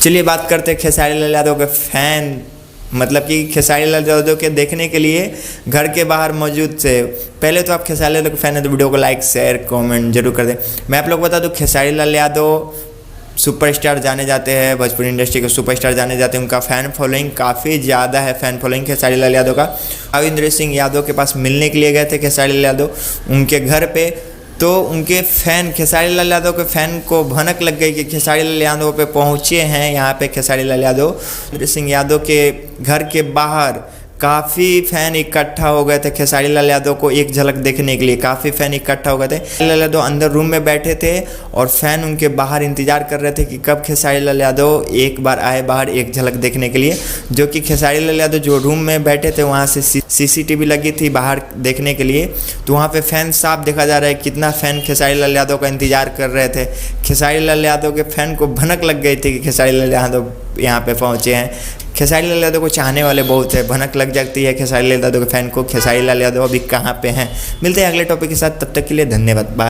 चलिए बात करते हैं खेसारी लाल यादव के फ़ैन, मतलब कि खेसारी लाल यादव के देखने के लिए घर के बाहर मौजूद थे। पहले तो आप खेसारी लाल यादव के फ़ैन हैं तो वीडियो को लाइक शेयर कमेंट जरूर कर दें। मैं आप लोग बता दूं, खेसारी लाल यादव सुपरस्टार जाने जाते हैं, भोजपुरी इंडस्ट्री के सुपरस्टार जाने जाते हैं। उनका फ़ैन फॉलोइंग काफ़ी ज़्यादा है। फ़ैन फॉलोइंग खेसारी लाल यादव का। रविंद्र सिंह यादव के पास मिलने के लिए गए थे खेसारी लाल यादव उनके घर पे, तो उनके फ़ैन खेसारी लाल यादव के फ़ैन को भनक लग गई कि खेसारी लाल यादव पे पहुँचे हैं यहाँ पे खेसारी लाल यादव। रविंद्र सिंह यादव के घर के बाहर काफ़ी फ़ैन इकट्ठा हो गए थे खेसारी लाल यादव को एक झलक देखने के लिए। काफ़ी फ़ैन इकट्ठा हो गए थे। खेसारी लाल यादव अंदर रूम में बैठे थे और फ़ैन उनके बाहर इंतज़ार कर रहे थे कि कब खेसारी लाल यादव एक बार आए बाहर एक झलक देखने के लिए। जो कि खेसारी लाल यादव जो रूम में बैठे थे वहाँ से CCTV लगी थी बाहर देखने के लिए, तो वहाँ पे फ़ैन साफ देखा जा रहा है कितना फ़ैन खेसारी लाल यादव का इंतज़ार कर रहे थे। खेसारी लाल यादव के फ़ैन को भनक लग गई थी कि खेसारी लाल यादव यहाँ पे पहुँचे हैं। खेसारी लाल यादव को चाहने वाले बहुत है, भनक लग जाती है खेसारी लाल यादव के फ़ैन को खेसारी लाल यादव अभी कहाँ पे हैं। मिलते हैं अगले टॉपिक के साथ, तब तक के लिए धन्यवाद। बाय।